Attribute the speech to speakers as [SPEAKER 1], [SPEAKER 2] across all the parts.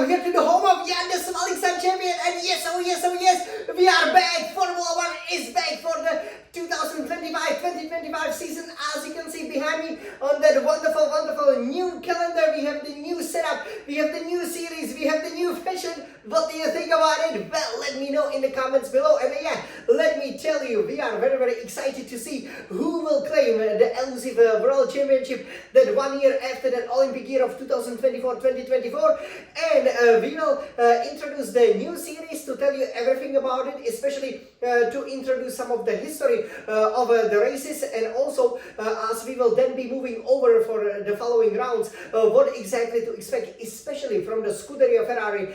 [SPEAKER 1] welcome here to the home of Jan the Smiling Sun Champion. And yes, oh yes, oh yes, we are back. Formula 1 is back for the 2025-2025 season. As you can see behind me on that wonderful new calendar, we have the new setup, we have the new series, we have the new fashion. What do you think about it? Well, let me know in the comments below. And yeah, let me tell you, we are very excited to see who will claim the elusive World Championship that 1 year after that Olympic year of 2024-2024. And we will introduce the new series to tell you everything about it, especially to introduce some of the history of the races, and also as we will then be moving over for the following rounds, what exactly to expect, especially from the Scuderia Ferrari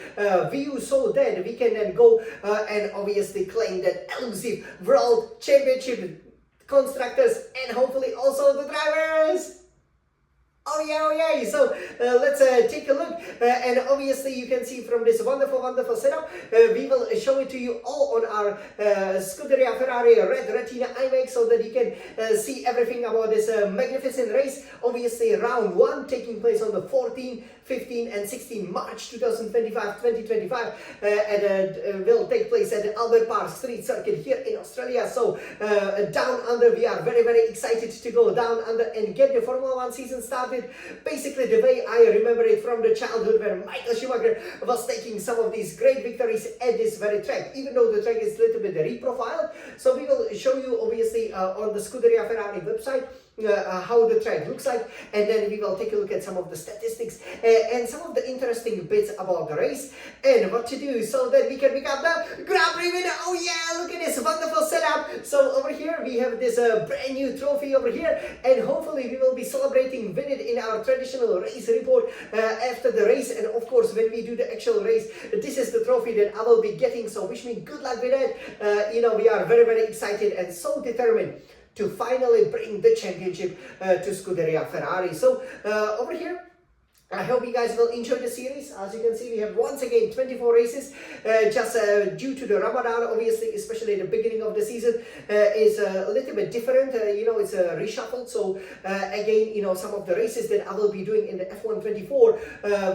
[SPEAKER 1] view, so that we can then go and obviously claim that elusive World Championship, constructors, and hopefully also the drivers. Oh yeah, so let's take a look, and obviously you can see from this wonderful setup, we will show it to you all on our Scuderia Ferrari Red Retina iMac, so that you can see everything about this magnificent race. Obviously round 1 taking place on the 14, 15 and 16 March 2025, and will take place at the Albert Park Street Circuit here in Australia. So down under, we are very excited to go down under and get the Formula 1 season started. Basically the way I remember it from the childhood, where Michael Schumacher was taking some of these great victories at this very track, even though the track is a little bit reprofiled. So we will show you obviously on the Scuderia Ferrari website how the track looks like, and then we will take a look at some of the statistics and some of the interesting bits about the race and what to do so that we can become the Grand Prix winner. Oh yeah, look at this wonderful setup. So over here we have this brand new trophy over here, and hopefully we will be celebrating with it in our traditional race report after the race. And of course, when we do the actual race, this is the trophy that I will be getting, so wish me good luck with that. You know, we are very excited and so determined to finally bring the championship to Scuderia Ferrari. So over here, I hope you guys will enjoy the series. As you can see, we have once again 24 races, just due to the Ramadan, obviously, especially the beginning of the season is a little bit different. You know, it's reshuffled. So again, you know, some of the races that I will be doing in the F1 24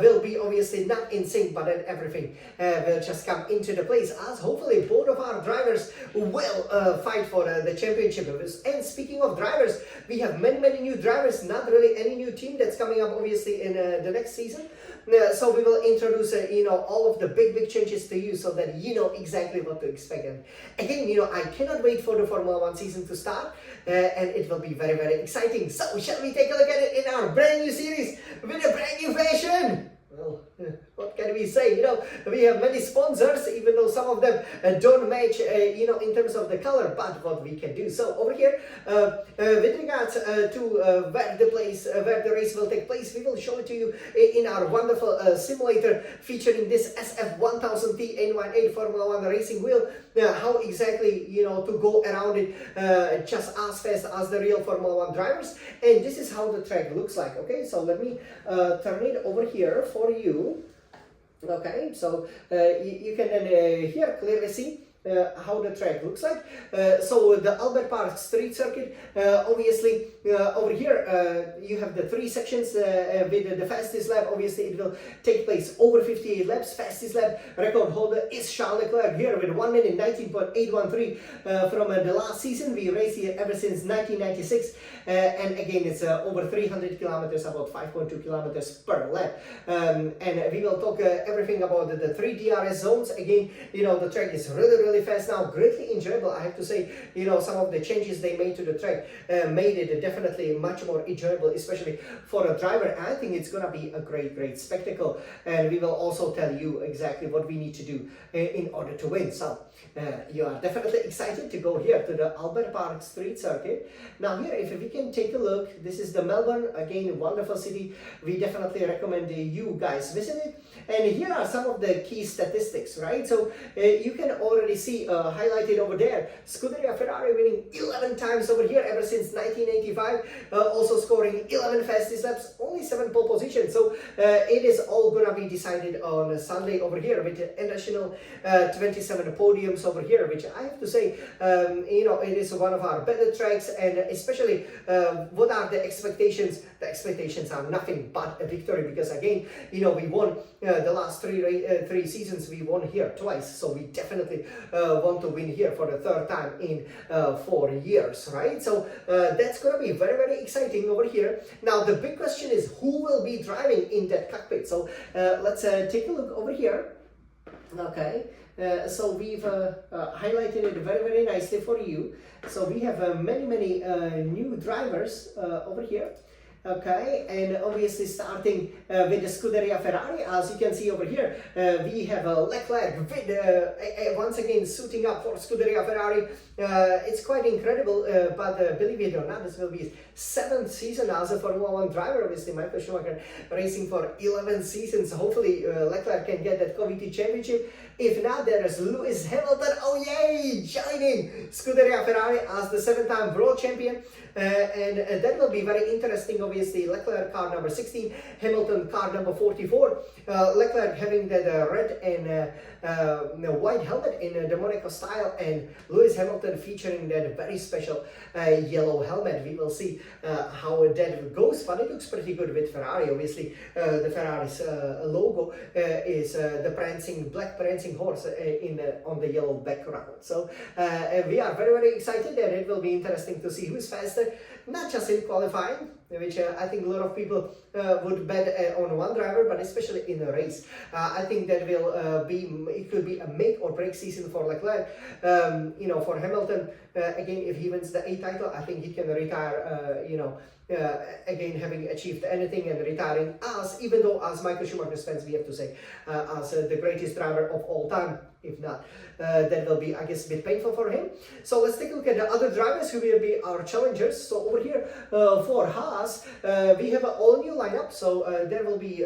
[SPEAKER 1] will be obviously not in sync, but then everything will just come into the place, as hopefully both of our drivers will fight for the championship. And speaking of drivers, we have many new drivers, not really any new team that's coming up obviously in the next season. So we will introduce you know, all of the big changes to you, so that you know exactly what to expect. And again, you know, I cannot wait for the Formula 1 season to start, and it will be very exciting. So shall we take a look at it in our brand new series with a brand new fashion? Well, what can we say? You know, we have many sponsors, even though some of them don't match, you know, in terms of the color, but what we can do. So over here, with regards to where the race will take place, we will show it to you in our wonderful simulator featuring this SF1000T N18 Formula 1 racing wheel. How exactly, you know, to go around it just as fast as the real Formula 1 drivers. And this is how the track looks like. Okay, so let me turn it over here for you. Okay, so you can then here clearly see how the track looks like. So the Albert Park Street Circuit, obviously over here you have the 3 sections with the fastest lap. Obviously it will take place over 58 laps. Fastest lap record holder is Charles Leclerc here with 1 minute 19.813 from the last season. We raced here ever since 1996, and again it's over 300 kilometers, about 5.2 kilometers per lap. And we will talk everything about the 3 DRS zones. Again, you know, the track is really fast now, greatly enjoyable. I have to say, you know, some of the changes they made to the track made it definitely much more enjoyable, especially for a driver. I think it's gonna be a great spectacle, and we will also tell you exactly what we need to do in order to win. So you are definitely excited to go here to the Albert Park Street Circuit. Now here, if we can take a look, this is the Melbourne, again, wonderful city. We definitely recommend you guys visit it. And here are some of the key statistics, right? So you can already see highlighted over there, Scuderia Ferrari winning 11 times over here ever since 1985, also scoring 11 fastest laps, only 7 pole positions. So it is all gonna be decided on Sunday over here with additional 27 podiums over here, which I have to say, you know, it is one of our better tracks. And especially what are the expectations the expectations are nothing but a victory, because again, we won the last three seasons. We won here twice, so we definitely want to win here for the third time in 4 years, right? So that's going to be very, very exciting over here. Now the big question is, who will be driving in that cockpit? So let's take a look over here. Okay, so we've highlighted it very, very nicely for you. So we have many new drivers over here. Okay, and obviously starting with the Scuderia Ferrari, as you can see over here, we have Leclerc with, once again suiting up for Scuderia Ferrari. It's quite incredible, but believe it or not, this will be his 7th season as a Formula 1 driver. Obviously, Michael Schumacher racing for 11 seasons. Hopefully, Leclerc can get that coveted championship. If not, there is Lewis Hamilton, oh yay, joining Scuderia Ferrari as the 7th-time world champion. And that will be very interesting. Obviously, Leclerc car number 16, Hamilton car number 44. Leclerc having that red and white helmet in the Monaco style, and Lewis Hamilton featuring that very special yellow helmet. We will see how that goes, but it looks pretty good with Ferrari. Obviously, the Ferrari's logo is the black prancing horse on the yellow background. So we are very, very excited, and it will be interesting to see who's faster, not just in qualifying, which I think a lot of people would bet on one driver, but especially in a race. I think that will it could be a make or break season for Leclerc. For Hamilton, again, if he wins the A title, I think he can retire, again, having achieved anything and retiring even though as Michael Schumacher's fans, we have to say, as the greatest driver of all time. If not, that will be, I guess, a bit painful for him. So let's take a look at the other drivers who will be our challengers. So over here for Haas, we have an all-new lineup. So there will be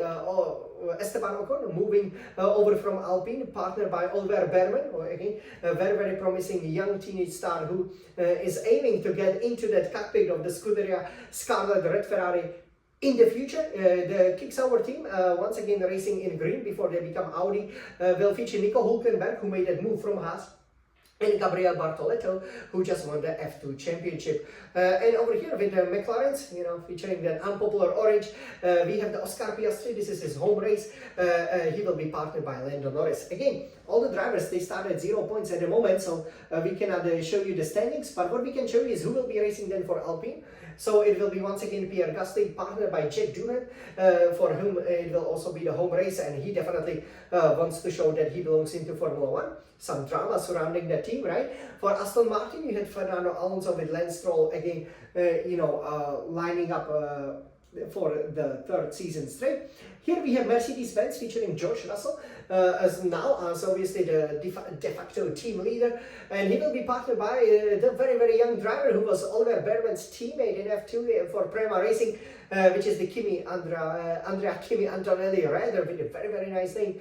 [SPEAKER 1] Esteban Ocon moving over from Alpine, partnered by Oliver Behrman, or again, a very, very promising young teenage star who is aiming to get into that cockpit of the Scuderia Scarlet Red Ferrari in the future. The Kicksauber team, once again racing in green before they become Audi, will feature Nico Hülkenberg, who made that move from Haas, and Gabriel Bartoletto, who just won the F2 championship. And over here with the McLarens, featuring that unpopular orange, we have the Oscar Piastri. This is his home race. He will be partnered by Lando Norris. Again, all the drivers, they start at 0 points at the moment, so we cannot show you the standings, but what we can show you is who will be racing then for Alpine. So it will be once again Pierre Gasly, partnered by Jack Doohan, for whom it will also be the home race, and he definitely wants to show that he belongs into Formula 1. Some drama surrounding the team, right? For Aston Martin, you had Fernando Alonso with Lance Stroll again, lining up for the 3rd season straight. Here we have Mercedes-Benz featuring George Russell as obviously the de facto team leader, and he will be partnered by the very, very young driver who was Oliver Behrman's teammate in F2 for Prema Racing, which is the Andrea Kimi Antonelli rider with a very, very nice name.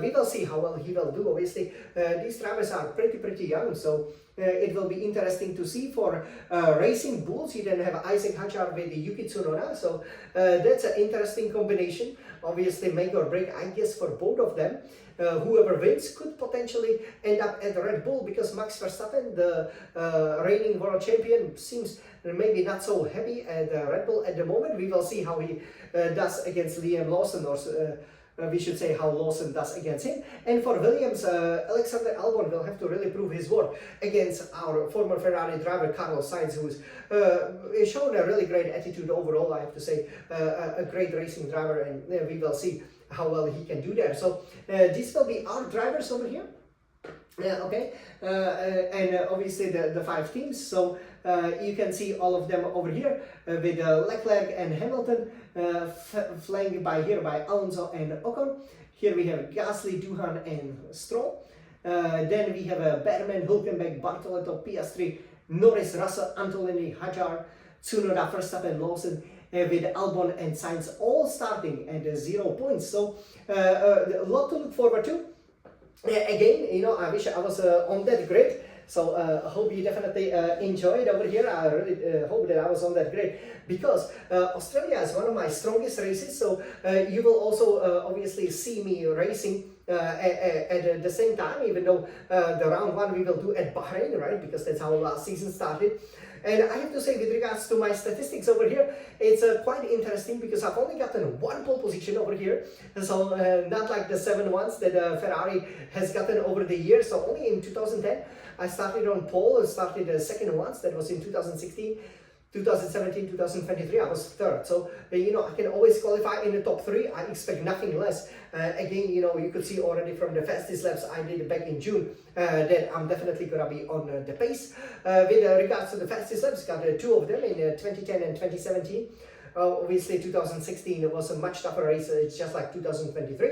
[SPEAKER 1] We will see how well he will do. Obviously, these drivers are pretty young, so it will be interesting to see. For Racing Bulls, you then have Isaac Hadjar with Yuki Tsunoda, so that's an interesting combination. Obviously, make or break, I guess, for both of them. Whoever wins could potentially end up at Red Bull, because Max Verstappen, the reigning world champion, seems maybe not so happy at Red Bull at the moment. We will see how he does against Liam Lawson, or we should say how Lawson does against him. And for Williams, Alexander Albon will have to really prove his worth against our former Ferrari driver Carlos Sainz, who's shown a really great attitude overall, I have to say, a great racing driver, and we will see how well he can do there. So these will be our drivers over here. Okay, and obviously the 5 teams. So you can see all of them over here with Leclerc and Hamilton, flanked by Alonso and Ocon. Here we have Gasly, Doohan and Stroll. Then we have Behrman, Hülkenberg, Bartoletto, Piastri, Norris, Russell, Antonelli, Hadjar, Tsunoda, Verstappen, Lawson, with Albon and Sainz all starting at 0 points. So a lot to look forward to. Again, I wish I was on that grid. So I hope you definitely enjoyed over here. I really hope that I was on that grid, because Australia is one of my strongest races. So you will also obviously see me racing at the same time, even though the round 1 we will do at Bahrain, right? Because that's how last season started. And I have to say, with regards to my statistics over here, it's quite interesting because I've only gotten one pole position over here. So not like the 7 ones that Ferrari has gotten over the years. So only in 2010, I started on pole, started second once. That was in 2016. 2017, 2023, I was third. So, you know, I can always qualify in the top 3. I expect nothing less. Again, you know, you could see already from the fastest laps I did back in June that I'm definitely going to be on the pace. With regards to the fastest laps, got 2 of them in 2010 and 2017. Obviously, 2016 was a much tougher race. It's just like 2023.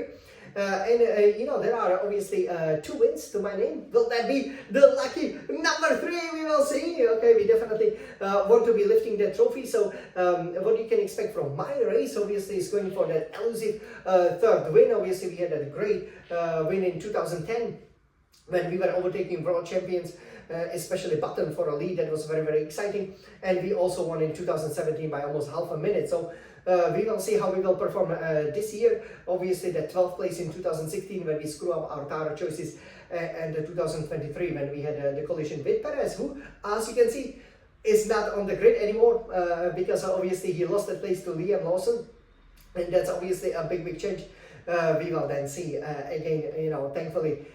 [SPEAKER 1] You know, there are obviously 2 wins to my name. Will that be the lucky number 3? We will see. Okay, we definitely want to be lifting that trophy. So what you can expect from my race, obviously, is going for that elusive 3rd win. Obviously, we had a great win in 2010 when we were overtaking world champions. Especially Button for a lead. That was very, very exciting. And we also won in 2017 by almost half a minute. So we will see how we will perform this year. Obviously, the 12th place in 2016 when we screw up our tire choices, and the 2023 when we had the collision with Perez, who, as you can see, is not on the grid anymore because obviously he lost the place to Liam Lawson, and that's obviously a big, big change. We will then see again, you know, thankfully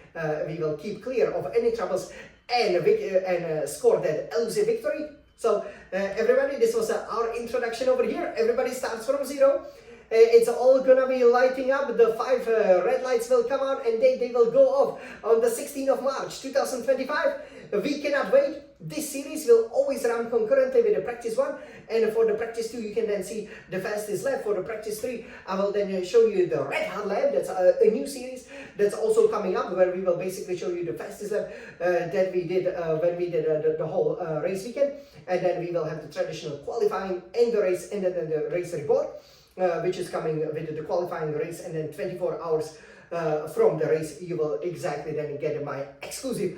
[SPEAKER 1] we will keep clear of any troubles and score that elusive victory. So everybody, this was our introduction over here. Everybody starts from 0. It's all gonna be lighting up. The 5 red lights will come out and they will go off on the 16th of March 2025. We cannot wait. This series will always run concurrently with the practice 1, and for the practice 2 you can then see the fastest lap. For the practice 3 I will then show you the red hot lap. That's a new series that's also coming up where we will basically show you the fastest lap that we did when we did the whole race weekend, and then we will have the traditional qualifying and the race, and then the race report which is coming with the qualifying race, and then 24 hours from the race you will exactly then get my exclusive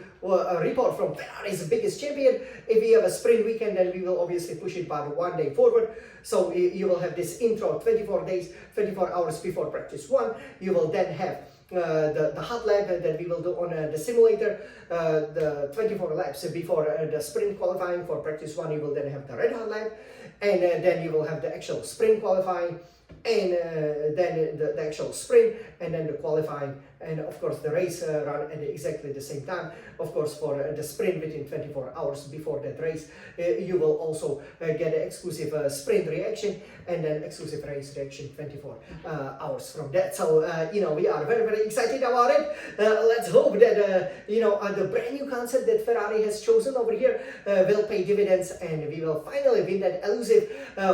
[SPEAKER 1] report from Ferrari's biggest champion. If we have a sprint weekend, then we will obviously push it by 1 day forward. So you will have this intro 24 days, 24 hours before practice 1. You will then have the hot lap that we will do on the simulator, the 24 laps before the sprint qualifying. For practice 1 you will then have the red hot lap, and then you will have the actual sprint qualifying, and then the actual sprint, and then the qualifying, and of course the race run at exactly the same time. Of course, for the sprint within 24 hours before that race, you will also get an exclusive sprint reaction, and then exclusive race reaction 24 hours from that. So you know, we are very, very excited about it. Let's hope that you know, the brand new concept that Ferrari has chosen over here will pay dividends, and we will finally win that elusive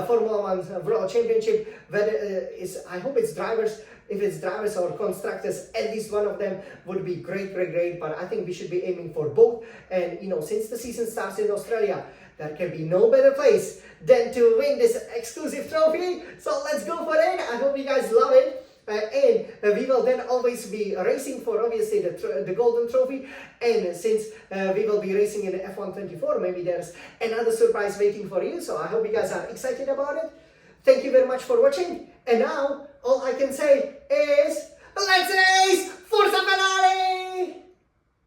[SPEAKER 1] Formula 1 World Championship. Whether I hope it's drivers. If it's drivers or constructors, at least one of them would be great, great, great. But I think we should be aiming for both. And you know, since the season starts in Australia, there can be no better place than to win this exclusive trophy. So let's go for it. I hope you guys love it. And we will then always be racing for obviously the golden trophy. And since we will be racing in the F124, maybe there's another surprise waiting for you. So I hope you guys are excited about it. Thank you very much for watching. And now all I can say is, let's race! Forza Ferrari!